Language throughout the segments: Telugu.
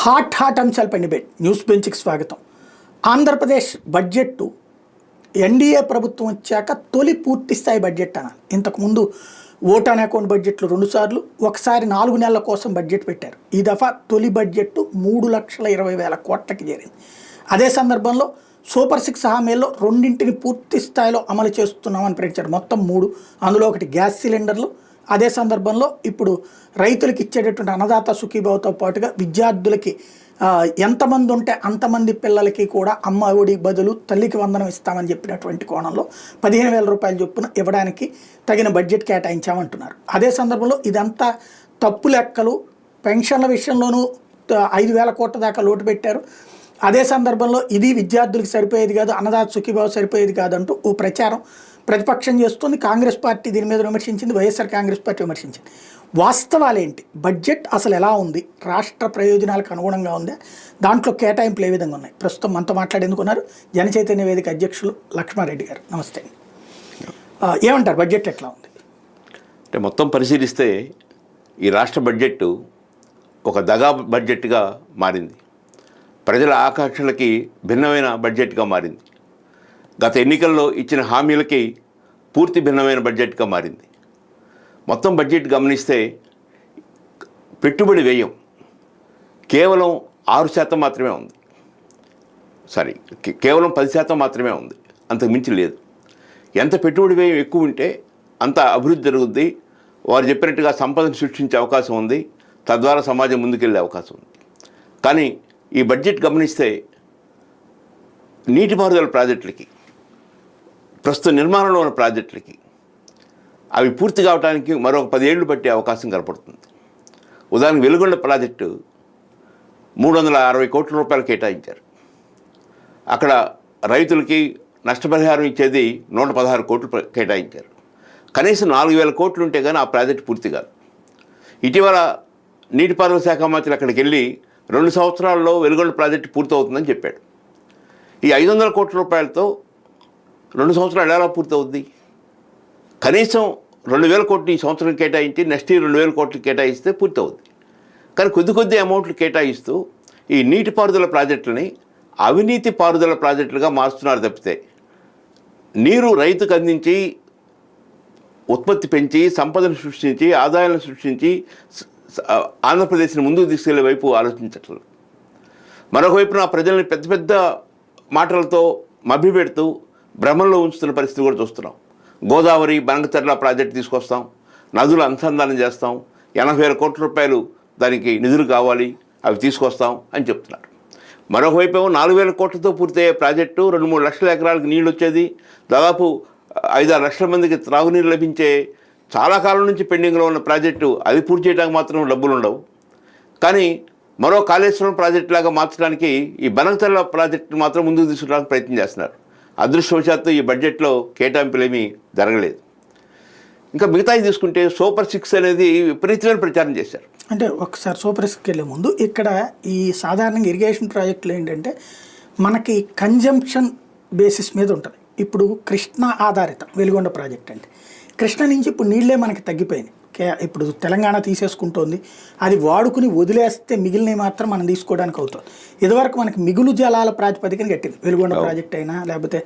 హాట్ అంశాలపై డిబేట్ న్యూస్ బెంచ్కి స్వాగతం. ఆంధ్రప్రదేశ్ బడ్జెట్ ఎన్డీఏ ప్రభుత్వం వచ్చాక తొలి పూర్తి స్థాయి బడ్జెట్ అనాలి. ఇంతకుముందు ఓట్ ఆన్ అకౌంట్ బడ్జెట్లు 2 సార్లు, ఒకసారి 4 నెలల కోసం బడ్జెట్ పెట్టారు. ఈ దఫా తొలి బడ్జెట్ 3,20,000 కోట్లకి చేరింది. అదే సందర్భంలో సూపర్ 6 హామీల్లో 2ని పూర్తి స్థాయిలో అమలు చేస్తున్నామని ప్రకటించారు. మొత్తం 3, అందులో ఒకటి గ్యాస్ సిలిండర్లు. అదే సందర్భంలో ఇప్పుడు రైతులకు ఇచ్చేటటువంటి అన్నదాత సుఖీభావతో పాటుగా విద్యార్థులకి ఎంతమంది ఉంటే అంతమంది పిల్లలకి కూడా అమ్మ ఒడి బదులు తల్లికి వందనం ఇస్తామని చెప్పినటువంటి కోణంలో 15,000 రూపాయల చొప్పున ఇవ్వడానికి తగిన బడ్జెట్ కేటాయించామంటున్నారు. అదే సందర్భంలో ఇదంతా తప్పు లెక్కలు, పెన్షన్ల విషయంలోనూ 5,000 కోట్ల దాకా లోటు పెట్టారు. అదే సందర్భంలో ఇది విద్యార్థులకు సరిపోయేది కాదు, అన్నదాత సుఖీభావ సరిపోయేది కాదంటూ ఓ ప్రచారం ప్రతిపక్షం చేస్తుంది. కాంగ్రెస్ పార్టీ దీని మీద విమర్శించింది, వైఎస్ఆర్ కాంగ్రెస్ పార్టీ విమర్శించింది. వాస్తవాలేంటి? బడ్జెట్ అసలు ఎలా ఉంది? రాష్ట్ర ప్రయోజనాలకు అనుగుణంగా ఉందా? దాంట్లో కేటాయింపులు ఏ విధంగా ఉన్నాయి? ప్రస్తుతం మనతో మాట్లాడేందుకున్నారు జనచైతన్య వేదిక అధ్యక్షులు లక్ష్మారెడ్డి గారు. నమస్తే. ఏమంటారు, బడ్జెట్ ఎట్లా ఉంది? అంటే మొత్తం పరిశీలిస్తే ఈ రాష్ట్ర బడ్జెట్ ఒక దగా బడ్జెట్గా మారింది. ప్రజల ఆకాంక్షలకి భిన్నమైన బడ్జెట్గా మారింది. గత ఎన్నికల్లో ఇచ్చిన హామీలకి పూర్తి భిన్నమైన బడ్జెట్గా మారింది. మొత్తం బడ్జెట్ గమనిస్తే పెట్టుబడి వ్యయం కేవలం 6% మాత్రమే ఉంది. కేవలం 10% మాత్రమే ఉంది, అంతకు మించి లేదు. ఎంత పెట్టుబడి వ్యయం ఎక్కువ ఉంటే అంత అభివృద్ధి జరుగుద్ది. వారు చెప్పినట్టుగా సంపదను సృష్టించే అవకాశం ఉంది, తద్వారా సమాజం ముందుకెళ్ళే అవకాశం ఉంది. కానీ ఈ బడ్జెట్ గమనిస్తే నీటిపారుదల ప్రాజెక్టులకి, ప్రస్తుత నిర్మాణంలో ఉన్న ప్రాజెక్టులకి అవి పూర్తి కావడానికి మరొక 10 ఏళ్ళు పట్టే అవకాశం కనపడుతుంది. ఉదాహరణకు వెలుగొండ ప్రాజెక్టు 360 కోట్ల రూపాయలు కేటాయించారు. అక్కడ రైతులకి నష్టపరిహారం ఇచ్చేది 116 కోట్లు కేటాయించారు. కనీసం 4,000 కోట్లు ఉంటే కానీ ఆ ప్రాజెక్టు పూర్తి కాదు. ఇటీవల నీటిపారుదల శాఖ మంత్రి అక్కడికి వెళ్ళి 2 సంవత్సరాల్లో వెలుగొండ ప్రాజెక్టు పూర్తవుతుందని చెప్పాడు. ఈ 500 కోట్ల రూపాయలతో 2 సంవత్సరాలు ఎలా పూర్తవుద్ది? కనీసం 2,000 కోట్లు ఈ సంవత్సరం కేటాయించి నెక్స్ట్ ఇయర్ 2,000 కోట్లు కేటాయిస్తే పూర్తవుద్ది. కానీ కొద్ది అమౌంట్లు కేటాయిస్తూ ఈ నీటిపారుదల ప్రాజెక్టులని అవినీతి పారుదల ప్రాజెక్టులుగా మారుస్తున్నారు తప్పితే నీరు రైతుకు అందించి ఉత్పత్తి పెంచి సంపదను సృష్టించి ఆదాయాలను సృష్టించి ఆంధ్రప్రదేశ్ని ముందుకు తీసుకెళ్లే వైపు ఆలోచించట్లేదు. మరొక వైపున ప్రజల్ని పెద్ద పెద్ద మాటలతో మభ్యపెడుతూ భ్రమంలో ఉంచుతున్న పరిస్థితి కూడా చూస్తున్నాం. గోదావరి బనకచర్ల ప్రాజెక్టు తీసుకొస్తాం, నదులు అనుసంధానం చేస్తాం, 80,000 కోట్ల రూపాయలు దానికి నిధులు కావాలి, అవి తీసుకొస్తాం అని చెప్తున్నారు. మరొకవైపు 4,000 కోట్లతో పూర్తయ్యే ప్రాజెక్టు 2-3 లక్షల ఎకరాలకు నీళ్ళు వచ్చేది, దాదాపు 5-6 లక్షల మందికి త్రాగునీరు లభించే చాలా కాలం నుంచి పెండింగ్లో ఉన్న ప్రాజెక్టు, అది పూర్తి చేయడానికి మాత్రం డబ్బులు ఉండవు. కానీ మరో కాళేశ్వరం ప్రాజెక్టు లాగా మార్చడానికి ఈ బనకచర్ల ప్రాజెక్టు మాత్రం ముందుకు తీసుకురావడానికి ప్రయత్నం చేస్తున్నారు. అదృష్టవశాత్తు ఈ బడ్జెట్లో కేటాయింపులు ఏమీ జరగలేదు. ఇంకా మిగతాయి తీసుకుంటే సూపర్ 6 అనేది విపరీతమైన ప్రచారం చేశారు. అంటే ఒకసారి సూపర్ 6కి వెళ్ళే ముందు ఇక్కడ ఈ సాధారణంగా ఇరిగేషన్ ప్రాజెక్టులు ఏంటంటే మనకి కన్జంప్షన్ బేసిస్ మీద ఉంటుంది. ఇప్పుడు కృష్ణ ఆధారితం వెలుగొండ ప్రాజెక్ట్ అంటే కృష్ణ నుంచి ఇప్పుడు నీళ్ళే మనకి తగ్గిపోయినాయి. ఇప్పుడు తెలంగాణ తీసేసుకుంటోంది, అది వాడుకుని వదిలేస్తే మిగిలినవి మాత్రం మనం తీసుకోవడానికి అవుతుంది. ఇదివరకు మనకి మిగులు జలాల ప్రాతిపదికన కట్టింది. వెలుగొండ ప్రాజెక్ట్ అయినా, లేకపోతే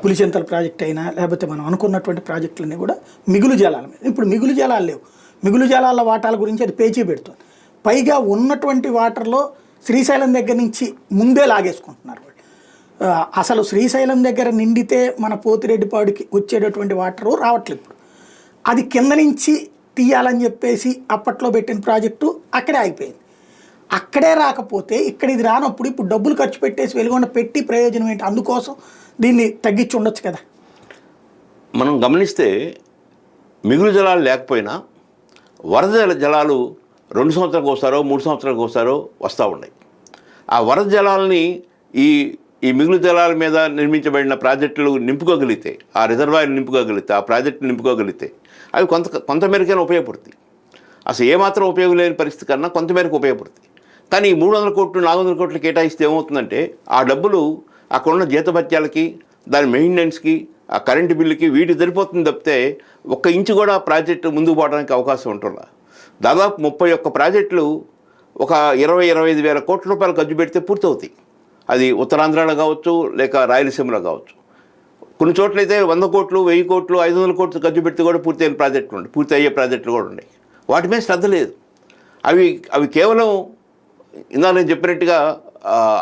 పులిచెంతల ప్రాజెక్ట్ అయినా, లేకపోతే మనం అనుకున్నటువంటి ప్రాజెక్టులన్నీ కూడా మిగులు జలాల మీద. ఇప్పుడు మిగులు జలాలు లేవు. మిగులు జలాల వాటాల గురించి అది పేచీ పెడుతుంది. పైగా ఉన్నటువంటి వాటర్లో శ్రీశైలం దగ్గర నుంచి ముందే లాగేసుకుంటున్నారు వాళ్ళు. అసలు శ్రీశైలం దగ్గర నిండితే మన పోతిరెడ్డిపాడుకి వచ్చేటటువంటి వాటరు రావట్లేదు. ఇప్పుడు అది కింద నుంచి తీయాలని చెప్పేసి అప్పట్లో పెట్టిన ప్రాజెక్టు అక్కడే ఆగిపోయింది. అక్కడే రాకపోతే ఇక్కడ ఇది రానప్పుడు ఇప్పుడు డబ్బులు ఖర్చు పెట్టేసి వెలుగొండ పెట్టి ప్రయోజనం ఏంటి? అందుకోసం దీన్ని తగ్గించి ఉండొచ్చు కదా. మనం గమనిస్తే మిగులు జలాలు లేకపోయినా వరద జలాలు 2 సంవత్సరాలకు వస్తారో 3 సంవత్సరాలకు వస్తారో వస్తూ ఉన్నాయి. ఆ వరద జలాలని ఈ మిగులు జలాల మీద నిర్మించబడిన ప్రాజెక్టులు నింపుకోగలిగితే, ఆ రిజర్వాయర్ నింపుకోగలిగితే, ఆ ప్రాజెక్టులు నింపుకోగలిగితే అవి కొంతమేరకైనా ఉపయోగపడుతుంది. అసలు ఏమాత్రం ఉపయోగం లేని పరిస్థితి కన్నా కొంతమేరకు ఉపయోగపడుతుంది. కానీ 300 కోట్లు 400 కోట్లు కేటాయిస్తే ఏమవుతుందంటే ఆ డబ్బులు అక్కడున్న జీతభత్యాలకి, దాని మెయింటెనెన్స్కి, ఆ కరెంటు బిల్లుకి వీటి సరిపోతుంది తప్పితే 1 ఇంచు కూడా ప్రాజెక్టు ముందుకు పోవడానికి అవకాశం ఉంటుందా. దాదాపు 31 ప్రాజెక్టులు ఒక 20-25 వేల కోట్ల రూపాయలు ఖర్చు పెడితే పూర్తవుతాయి. అది ఉత్తరాంధ్రలో కావచ్చు, లేక రాయలసీమలో కావచ్చు. కొన్ని చోట్లయితే 100 కోట్లు, 1000 కోట్లు, 500 కోట్లు ఖర్చు పెడితే కూడా పూర్తయిన ప్రాజెక్టులు ఉన్నాయి, పూర్తి అయ్యే ప్రాజెక్టులు కూడా ఉన్నాయి. వాటి మీద శ్రద్ధ లేదు. అవి కేవలం ఇందాక నేను చెప్పినట్టుగా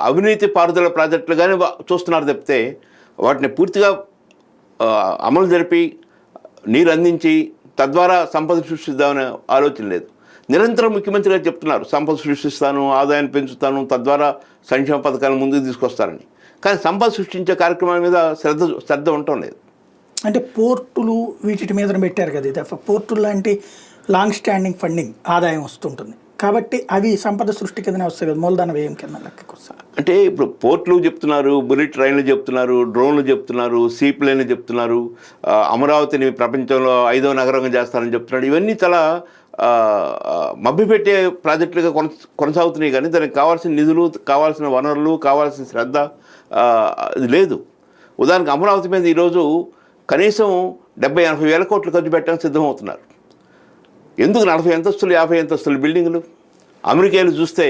అవినీతి పారుదల ప్రాజెక్టులుగానే చూస్తున్నారు తప్పితే వాటిని పూర్తిగా అమలు జరిపి నీరు అందించి తద్వారా సంపద సృష్టిద్దామనే ఆలోచన లేదు. నిరంతరం ముఖ్యమంత్రి గారు చెప్తున్నారు సంపద సృష్టిస్తాను, ఆదాయాన్ని పెంచుతాను, తద్వారా సంక్షేమ పథకాలను ముందుకు తీసుకొస్తారని. కానీ సంపద సృష్టించే కార్యక్రమాల మీద శ్రద్ధ ఉండటం లేదు. అంటే పోర్టులు వీటి మీద పెట్టారు కదా, ఇది పోర్టులు లాంటి లాంగ్ స్టాండింగ్ ఫండింగ్ ఆదాయం వస్తుంటుంది కాబట్టి అవి సంపద సృష్టి కిందనే వస్తాయి కదా, మూలధన వ్యయం కింద లెక్కకు వస్తాయి. అంటే ఇప్పుడు పోర్టులు చెప్తున్నారు, బుల్లెట్ ట్రైన్లు చెప్తున్నారు, డ్రోన్లు చెప్తున్నారు, సీప్లైన్లు చెప్తున్నారు, అమరావతిని ప్రపంచంలో 5వ నగరంగా చేస్తారని చెప్తున్నాడు. ఇవన్నీ చాలా మభ్యపెట్టే ప్రాజెక్టులుగా కొనసాగుతున్నాయి. కానీ దానికి కావాల్సిన నిధులు, కావాల్సిన వనరులు, కావాల్సిన శ్రద్ధ లేదు. ఉదాహరణకు అమరావతి మీద ఈరోజు కనీసం 70-80 వేల కోట్లు ఖర్చు పెట్టడానికి సిద్ధమవుతున్నారు. ఎందుకు 40 అంతస్తులు 50 అంతస్తుల బిల్డింగులు? అమెరికాలో చూస్తే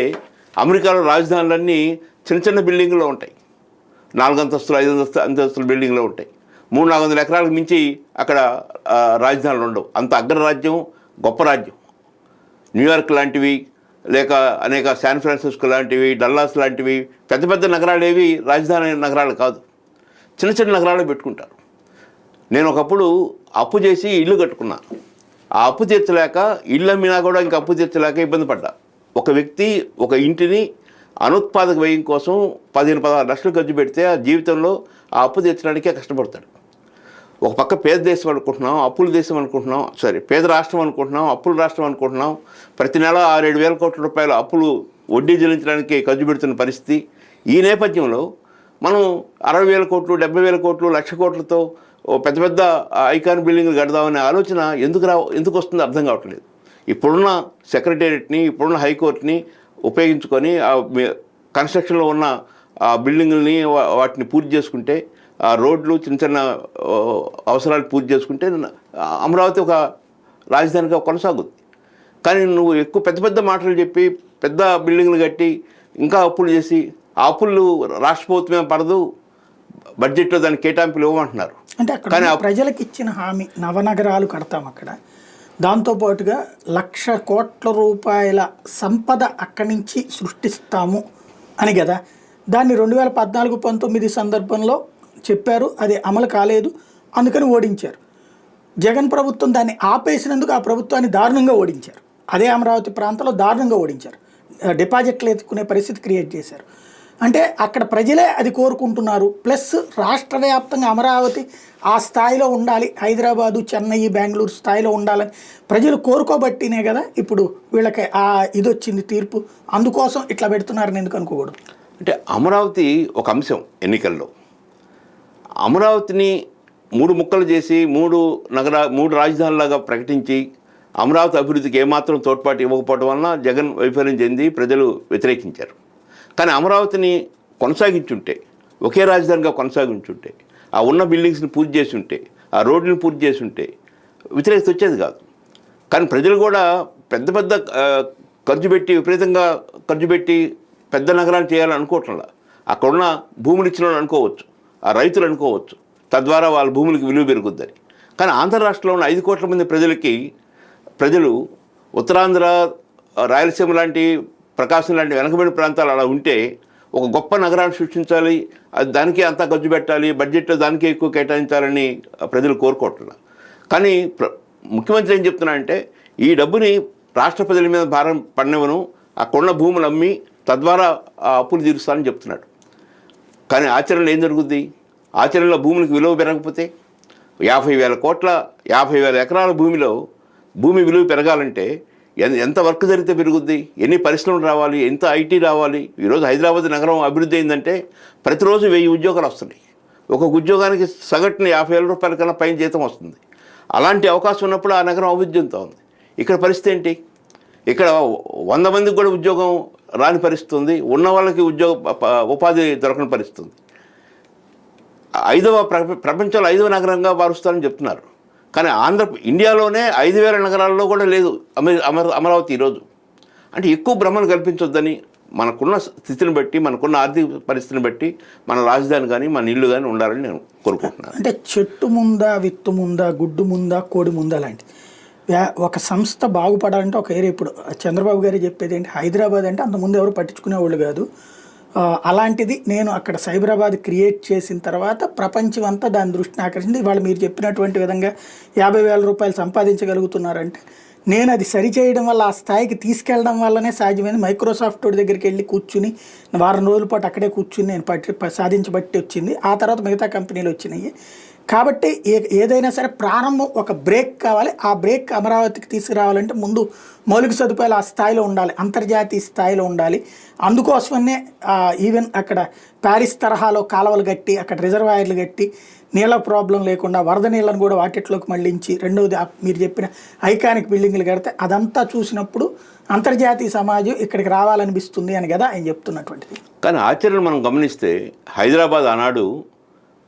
అమెరికాలో రాజధానులన్నీ చిన్న చిన్న బిల్డింగులో ఉంటాయి. 4 అంతస్తులు 5 అంతస్తుల బిల్డింగ్లో ఉంటాయి. 300-400 ఎకరాలకు మించి అక్కడ రాజధానులు ఉండవు. అంత అగ్రరాజ్యం, గొప్ప రాజ్యం. న్యూయార్క్ లాంటివి, లేక అనేక శాన్ ఫ్రాన్సిస్కో లాంటివి, డల్లాస్ లాంటివి పెద్ద పెద్ద నగరాలు ఏవి రాజధాని నగరాలు కాదు, చిన్న చిన్న నగరాలు పెట్టుకుంటారు. నేను ఒకప్పుడు అప్పు చేసి ఇల్లు కట్టుకున్నాను. ఆ అప్పు తీర్చలేక, ఇల్లు అమ్మినా కూడా ఇంకా అప్పు తీర్చలేక ఇబ్బంది పడ్డా. ఒక వ్యక్తి ఒక ఇంటిని అనుత్పాదక వ్యయం కోసం 15-16 లక్షలు ఖర్చు పెడితే ఆ జీవితంలో ఆ అప్పు తీర్చడానికే కష్టపడతాడు. ఒక పక్క పేద దేశం అనుకుంటున్నాం, అప్పుల దేశం అనుకుంటున్నాం, పేద రాష్ట్రం అనుకుంటున్నాం, అప్పుల రాష్ట్రం అనుకుంటున్నాం. ప్రతి నెల 6-7 వేల కోట్ల రూపాయల అప్పులు వడ్డీ చెల్లించడానికి ఖర్చు పెడుతున్న పరిస్థితి. ఈ నేపథ్యంలో మనం 60 వేల కోట్లు, 70 వేల కోట్లు, 1,00,000 కోట్లతో పెద్ద పెద్ద ఐకాన్ బిల్డింగ్లు కడదామనే ఆలోచన ఎందుకు వస్తుందో అర్థం కావట్లేదు. ఇప్పుడున్న సెక్రటేరియట్ని, ఇప్పుడున్న హైకోర్టుని ఉపయోగించుకొని ఆ కన్స్ట్రక్షన్లో ఉన్న ఆ బిల్డింగుల్ని వాటిని పూర్తి చేసుకుంటే, ఆ రోడ్లు చిన్న చిన్న అవసరాలు పూర్తి చేసుకుంటే అమరావతి ఒక రాజధానిగా కొనసాగుద్ది. కానీ నువ్వు ఎక్కువ పెద్ద పెద్ద మాటలు చెప్పి పెద్ద బిల్డింగ్లు కట్టి ఇంకా అప్పులు చేసి ఆ అప్పులు రాష్ట్ర ప్రభుత్వమే పడదు, బడ్జెట్లో దానికి కేటాయింపులు ఇవ్వమంటున్నారు. అంటే అక్కడ ప్రజలకు ఇచ్చిన హామీ నవనగరాలు కడతాం అక్కడ, దాంతోపాటుగా 1,00,000 కోట్ల రూపాయల సంపద అక్కడి నుంచి సృష్టిస్తాము అని కదా. దాన్ని 2014-19 సందర్భంలో చెప్పారు, అది అమలు కాలేదు, అందుకని ఓడించారు. జగన్ ప్రభుత్వం దాన్ని ఆపేసినందుకు ఆ ప్రభుత్వాన్ని దారుణంగా ఓడించారు. అదే అమరావతి ప్రాంతంలో దారుణంగా ఓడించారు, డిపాజిట్లు ఎత్తుకునే పరిస్థితి క్రియేట్ చేశారు. అంటే అక్కడ ప్రజలే అది కోరుకుంటున్నారు. ప్లస్ రాష్ట్ర వ్యాప్తంగా అమరావతి ఆ స్థాయిలో ఉండాలి, హైదరాబాదు, చెన్నై, బెంగళూరు స్థాయిలో ఉండాలని ప్రజలు కోరుకోబట్టినే కదా ఇప్పుడు వీళ్ళకి ఆ ఇది వచ్చింది తీర్పు. అందుకోసం ఇట్లా పెడుతున్నారని ఎందుకు అనుకోకూడదు? అంటే అమరావతి ఒక అంశం. ఎన్నికల్లో అమరావతిని 3 ముక్కలు చేసి 3 రాజధానులాగా ప్రకటించి అమరావతి అభివృద్ధికి ఏమాత్రం తోడ్పాటు ఇవ్వకపోవడం వలన జగన్ వైఫల్యం చెంది ప్రజలు వ్యతిరేకించారు. కానీ అమరావతిని కొనసాగించుంటే, ఒకే రాజధానిగా కొనసాగించుంటే, ఆ ఉన్న బిల్డింగ్స్ని పూర్తి చేసి ఉంటే, ఆ రోడ్లను పూర్తి చేసి ఉంటే వ్యతిరేకత వచ్చేది కాదు. కానీ ప్రజలు కూడా పెద్ద పెద్ద విపరీతంగా ఖర్చు పెట్టి పెద్ద నగరాన్ని చేయాలని అనుకోవట్లా. అక్కడున్న భూములు ఇచ్చిన వాళ్ళు అనుకోవచ్చు, ఆ రైతులు అనుకోవచ్చు, తద్వారా వాళ్ళ భూములకు విలువ పెరుగుద్దని. కానీ ఆంధ్ర రాష్ట్రంలో ఉన్న 5 కోట్ల మంది ప్రజలు ఉత్తరాంధ్ర, రాయలసీమ లాంటి, ప్రకాశం లాంటి వెనకబడిన ప్రాంతాలు అలా ఉంటే ఒక గొప్ప నగరాన్ని సృష్టించాలి, అది దానికే అంతా ఖర్చు పెట్టాలి, బడ్జెట్లో దానికే ఎక్కువ కేటాయించాలని ప్రజలు కోరుకోవట్లేదు. కానీ ముఖ్యమంత్రి ఏం చెప్తున్నారంటే ఈ డబ్బుని రాష్ట్ర ప్రజల మీద భారం పడినవను, అక్కడున్న భూములు అమ్మి తద్వారా ఆ అప్పులు తీరుస్తానని చెప్తున్నాడు. కానీ ఆచరణలో ఏం జరుగుద్ది? ఆచరణలో భూములకు విలువ పెరగకపోతే 50,000 ఎకరాల భూమి విలువ పెరగాలంటే ఎంత వర్క్ జరిగితే పెరుగుద్ది? ఎన్ని పరిశ్రమలు రావాలి? ఎంత ఐటీ రావాలి? ఈరోజు హైదరాబాద్ నగరం అభివృద్ధి అయిందంటే ప్రతిరోజు 1000 ఉద్యోగాలు వస్తున్నాయి. ఒక్కొక్క ఉద్యోగానికి సగటున 50,000 రూపాయల కన్నా పైన జీతం వస్తుంది. అలాంటి అవకాశం ఉన్నప్పుడు ఆ నగరం అభివృద్ధి చెందుతూ ఉంది. ఇక్కడ పరిస్థితి ఏంటి? ఇక్కడ 100 మందికి కూడా ఉద్యోగం రాని పరిస్థితి ఉంది, ఉన్న వాళ్ళకి ఉపాధి దొరకని పరిస్థితి ఉంది. ప్రపంచంలో 5వ నగరంగా మారుస్తారని చెప్తున్నారు. కానీ ఇండియాలోనే 5,000 నగరాల్లో కూడా లేదు అమరావతి ఈరోజు. అంటే ఎక్కువ భ్రమను కల్పించొద్దని, మనకున్న స్థితిని బట్టి, మనకున్న ఆర్థిక పరిస్థితిని బట్టి మన రాజధాని కానీ మన ఇల్లు కానీ ఉండాలని నేను కోరుకుంటున్నాను. అంటే చెట్టు ముందా విత్తు ముందా గుడ్డు ముందా కోడి ముందా లాంటిది. ఒక సంస్థ బాగుపడాలంటే ఒక ఏరియా, ఇప్పుడు చంద్రబాబు గారు చెప్పేది ఏంటి, హైదరాబాద్ అంటే అంతకుముందు ఎవరు పట్టించుకునేవాళ్ళు కాదు, అలాంటిది నేను అక్కడ సైబరాబాద్ క్రియేట్ చేసిన తర్వాత ప్రపంచం అంతా దాని దృష్టిని ఆకర్షింది. వాళ్ళు మీరు చెప్పినటువంటి విధంగా 50,000 రూపాయలు సంపాదించగలుగుతున్నారంటే నేను అది సరిచేయడం వల్ల, ఆ స్థాయికి తీసుకెళ్ళడం వల్లనే సాధ్యమైంది. మైక్రోసాఫ్ట్ దగ్గరికి వెళ్ళి కూర్చుని వారం రోజుల పాటు అక్కడే కూర్చుని నేను సాధించబట్టి వచ్చింది. ఆ తర్వాత మిగతా కంపెనీలు వచ్చినాయి. కాబట్టి ఏదైనా సరే ప్రారంభం ఒక బ్రేక్ కావాలి. ఆ బ్రేక్ అమరావతికి తీసుకురావాలంటే ముందు మౌలిక సదుపాయాలు ఆ స్థాయిలో ఉండాలి, అంతర్జాతీయ స్థాయిలో ఉండాలి. అందుకోసమనే ఈవెన్ అక్కడ ప్యారిస్ తరహాలో కాలువలు కట్టి, అక్కడ రిజర్వాయర్లు కట్టి, నీళ్ళ ప్రాబ్లం లేకుండా వరద నీళ్ళను కూడా వాటిట్లోకి మళ్ళించి, రెండవది మీరు చెప్పిన ఐకానిక్ బిల్డింగ్లు కడితే అదంతా చూసినప్పుడు అంతర్జాతీయ సమాజం ఇక్కడికి రావాలనిపిస్తుంది అని కదా ఆయన చెప్తున్నటువంటిది. కానీ ఆచరణ మనం గమనిస్తే హైదరాబాద్ ఆనాడు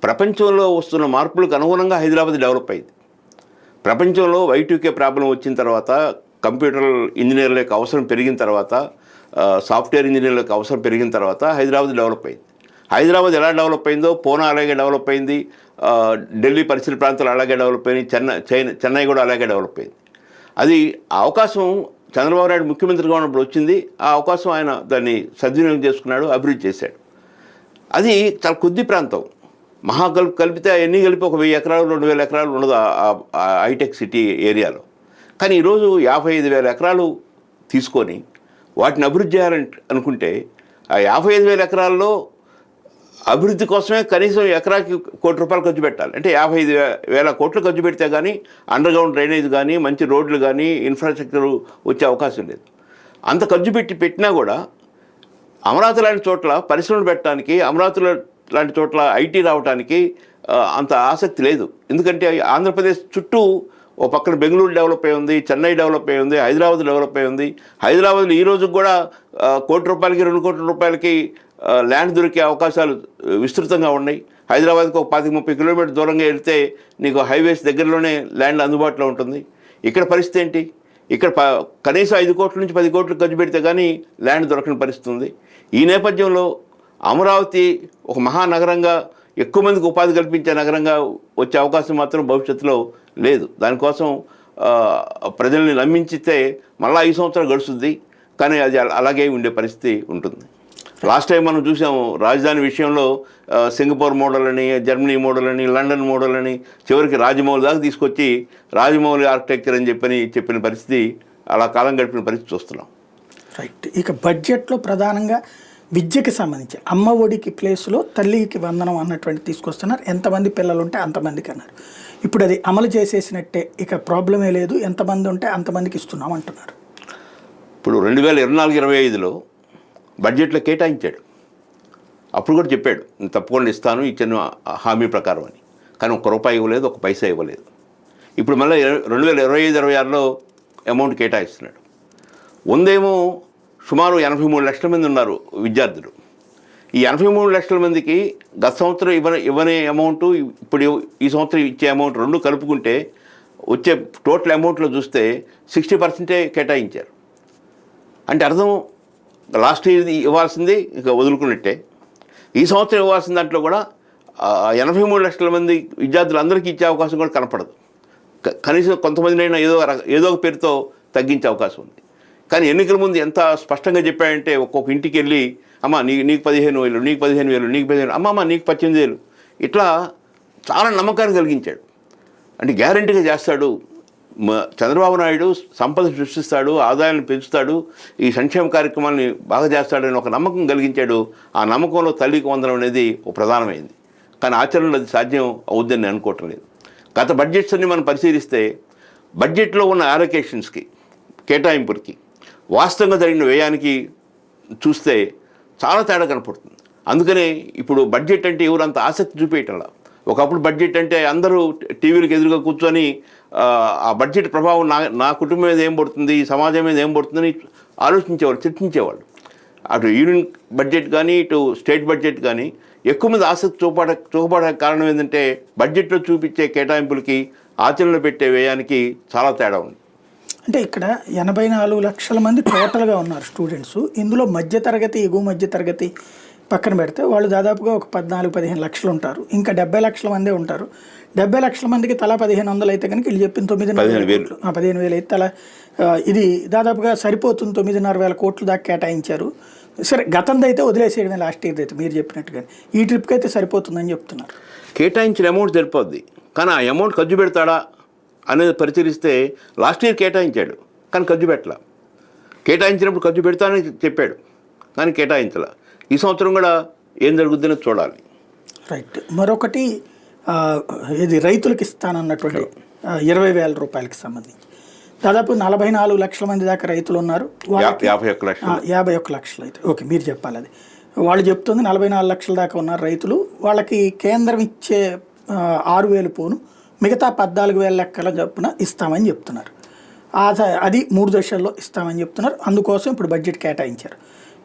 ప్రపంచంలో వస్తున్న మార్పులకు అనుగుణంగా హైదరాబాద్ డెవలప్ అయింది. ప్రపంచంలో Y2K ప్రాబ్లం వచ్చిన తర్వాత, కంప్యూటర్ ఇంజనీర్లకు అవసరం పెరిగిన తర్వాత, సాఫ్ట్వేర్ ఇంజనీర్లకు అవసరం పెరిగిన తర్వాత హైదరాబాద్ డెవలప్ అయింది. హైదరాబాద్ ఎలా డెవలప్ అయిందో పూనా అలాగే డెవలప్ అయింది, ఢిల్లీ పరిసర ప్రాంతాలు అలాగే డెవలప్ అయినాయి, చెన్నై కూడా అలాగే డెవలప్ అయింది. అది అవకాశం చంద్రబాబు నాయుడు ముఖ్యమంత్రిగా ఉన్నప్పుడు వచ్చింది. ఆ అవకాశం ఆయన దాన్ని సద్వినియోగం చేసుకున్నాడు, అభివృద్ధి చేశాడు. అది చాలా కొద్ది ప్రాంతం, కలిపితే ఎన్ని కలిపి ఒక 1000 ఎకరాలు 2000 ఎకరాలు ఉండదు ఆ హైటెక్ సిటీ ఏరియాలో. కానీ ఈరోజు 55,000 ఎకరాలు తీసుకొని వాటిని అభివృద్ధి చేయాలని అనుకుంటే ఆ 55,000 ఎకరాల్లో అభివృద్ధి కోసమే కనీసం ఎకరాకి ₹1,00,00,000 ఖర్చు పెట్టాలి. అంటే 55,000 కోట్లు ఖర్చు పెడితే కానీ అండర్గ్రౌండ్ డ్రైనేజ్ కానీ, మంచి రోడ్లు కానీ, ఇన్ఫ్రాస్ట్రక్చర్ వచ్చే అవకాశం లేదు. అంత ఖర్చు పెట్టినా కూడా అమరావతి లాంటి చోట్ల పరిశ్రమలు పెట్టడానికి, అమరావతి లాంటి చోట్ల ఐటీ రావడానికి అంత ఆసక్తి లేదు. ఎందుకంటే ఆంధ్రప్రదేశ్ చుట్టూ ఓ పక్కన బెంగళూరు డెవలప్ అయి ఉంది, చెన్నై డెవలప్ అయి ఉంది, హైదరాబాద్ డెవలప్ అయి ఉంది. హైదరాబాద్లో ఈ రోజు కూడా ₹1,00,00,000కి ₹2,00,00,000కి ల్యాండ్ దొరికే అవకాశాలు విస్తృతంగా ఉన్నాయి. హైదరాబాద్కి ఒక 25-30 కిలోమీటర్ దూరంగా వెళ్తే నీకు హైవేస్ దగ్గరలోనే ల్యాండ్ అందుబాటులో ఉంటుంది. ఇక్కడ పరిస్థితి ఏంటి? ఇక్కడ కనీసం 5 కోట్ల నుంచి 10 కోట్లు ఖర్చు పెడితే కానీ ల్యాండ్ దొరకని పరిస్థితి ఉంది. ఈ నేపథ్యంలో అమరావతి ఒక మహానగరంగా, ఎక్కువ మందికి ఉపాధి కల్పించే నగరంగా వచ్చే అవకాశం మాత్రం భవిష్యత్తులో లేదు. దానికోసం ప్రజల్ని నమ్మించితే మళ్ళీ 5 సంవత్సరాలు గడుస్తుంది, కానీ అది అలాగే ఉండే పరిస్థితి ఉంటుంది. లాస్ట్ టైం మనం చూసాము రాజధాని విషయంలో సింగపూర్ మోడల్ అని, జర్మనీ మోడల్ అని, లండన్ మోడల్ అని, చివరికి రాజమౌళి దాకా తీసుకొచ్చి రాజమౌళి ఆర్కిటెక్చర్ అని చెప్పిన పరిస్థితి, అలా కాలం గడిపిన పరిస్థితి చూస్తున్నాం. రైట్. ఇక బడ్జెట్లో ప్రధానంగా విద్యకి సంబంధించి అమ్మ ఒడికి ప్లేస్లో తల్లికి వందనం అన్నటువంటి తీసుకొస్తున్నారు. ఎంతమంది పిల్లలు ఉంటే అంతమందికి అన్నారు. ఇప్పుడు అది అమలు చేసేసినట్టే, ఇక ప్రాబ్లమే లేదు, ఎంతమంది ఉంటే అంతమందికి ఇస్తున్నాం అంటున్నారు. ఇప్పుడు 2024-25లో బడ్జెట్లో కేటాయించాడు. అప్పుడు కూడా చెప్పాడు తప్పకుండా ఇస్తాను, ఇచ్చిన హామీ ప్రకారం అని. కానీ ₹1 ఇవ్వలేదు, ఒక పైసా ఇవ్వలేదు. ఇప్పుడు మళ్ళీ 2025-26లో అమౌంట్ కేటాయిస్తున్నాడు. ఉందేమో సుమారు 83 లక్షల మంది ఉన్నారు విద్యార్థులు. ఈ 83 లక్షల మందికి గత సంవత్సరం ఇవ్వని అమౌంట్, ఇప్పుడు ఈ సంవత్సరం ఇచ్చే అమౌంట్ రెండు కలుపుకుంటే వచ్చే టోటల్ అమౌంట్లో చూస్తే 60% కేటాయించారు. అంటే అర్థం లాస్ట్ ఇయర్ ఇవ్వాల్సింది ఇక వదులుకున్నట్టే. ఈ సంవత్సరం ఇవ్వాల్సిన దాంట్లో కూడా 83 లక్షల మంది విద్యార్థులందరికీ ఇచ్చే అవకాశం కూడా కనపడదు. కనీసం కొంతమందినైనా ఏదో ఒక పేరుతో తగ్గించే అవకాశం ఉంది. కానీ ఎన్నికల ముందు ఎంత స్పష్టంగా చెప్పాడంటే, ఒక్కొక్క ఇంటికి వెళ్ళి అమ్మ నీకు 15,000, నీకు 15,000, నీకు 15,000, అమ్మమ్మ నీకు 18,000, ఇట్లా చాలా నమ్మకాన్ని కలిగించాడు. అంటే గ్యారంటీగా చేస్తాడు. చంద్రబాబు నాయుడు సంపద సృష్టిస్తాడు, ఆదాయాన్ని పెంచుతాడు, ఈ సంక్షేమ కార్యక్రమాన్ని బాగా చేస్తాడని ఒక నమ్మకం కలిగించాడు. ఆ నమ్మకంలో తల్లికి వందనం అనేది ఒక ప్రధానమైంది. కానీ ఆచరణలో అది సాధ్యం అవుద్దని నేను అనుకోవటం లేదు. గత బడ్జెట్స్ అన్ని మనం పరిశీలిస్తే బడ్జెట్లో ఉన్న అలొకేషన్స్కి, కేటాయింపులకి, వాస్తవంగా జరిగిన వ్యయానికి చూస్తే చాలా తేడా కనపడుతుంది. అందుకనే ఇప్పుడు బడ్జెట్ అంటే ఎవరు అంత ఆసక్తి చూపేయటంలా. ఒకప్పుడు బడ్జెట్ అంటే అందరూ టీవీలకు ఎదురుగా కూర్చొని ఆ బడ్జెట్ ప్రభావం నా కుటుంబం మీద ఏం పడుతుంది, సమాజం మీద ఏం పడుతుందని ఆలోచించేవాళ్ళు, చర్చించేవాళ్ళు. అటు యూనియన్ బడ్జెట్ కానీ, ఇటు స్టేట్ బడ్జెట్ కానీ ఎక్కువ మంది ఆసక్తి చూపడానికి కారణం ఏంటంటే బడ్జెట్లో చూపించే కేటాయింపులకి, ఆచరణలో పెట్టే వ్యయానికి చాలా తేడా ఉంది. అంటే ఇక్కడ 84 లక్షల మంది టోటల్గా ఉన్నారు స్టూడెంట్స్. ఇందులో మధ్యతరగతి, ఎగువ మధ్యతరగతి పక్కన పెడితే వాళ్ళు దాదాపుగా ఒక 14-15 లక్షలు ఉంటారు. ఇంకా 70 లక్షల మందే ఉంటారు. 70 లక్షల మందికి తలా 1500 అయితే కనుక వీళ్ళు చెప్పిన 15,000 అయితే తలా ఇది దాదాపుగా సరిపోతుంది. 9,500 కోట్లు దాకా కేటాయించారు. సరే, గతంది అయితే వదిలేసేయడమే, లాస్ట్ ఇయర్ అయితే మీరు చెప్పినట్టుగానే ఈ ట్రిప్కి అయితే సరిపోతుందని చెప్తున్నారు. కేటాయించిన అమౌంట్ సరిపోద్ది, కానీ ఆ అమౌంట్ ఖర్చు పెడతాడా అనేది పరిశీలిస్తే లాస్ట్ ఇయర్ కేటాయించాడు కానీ ఖర్చు పెట్టలా. కేటాయించినప్పుడు ఖర్చు పెడతానని చెప్పాడు కానీ కేటాయించలా. ఈ సంవత్సరం కూడా ఏం జరుగుతుందో చూడాలి. రైట్. మరొకటి ఇది రైతులకు ఇస్తానన్నటువంటి 20,000 రూపాయలకి సంబంధించి దాదాపు 44 లక్షల మంది దాకా రైతులు ఉన్నారు. 51 లక్షలు అయితే ఓకే, మీరు చెప్పాలి. అది వాళ్ళు చెప్తుంది 44 లక్షల దాకా ఉన్నారు రైతులు. వాళ్ళకి కేంద్రం ఇచ్చే 6,000 పోను మిగతా 14,000 లెక్కల చొప్పున ఇస్తామని చెప్తున్నారు. అది 3 దశల్లో ఇస్తామని చెప్తున్నారు. అందుకోసం ఇప్పుడు బడ్జెట్ కేటాయించారు.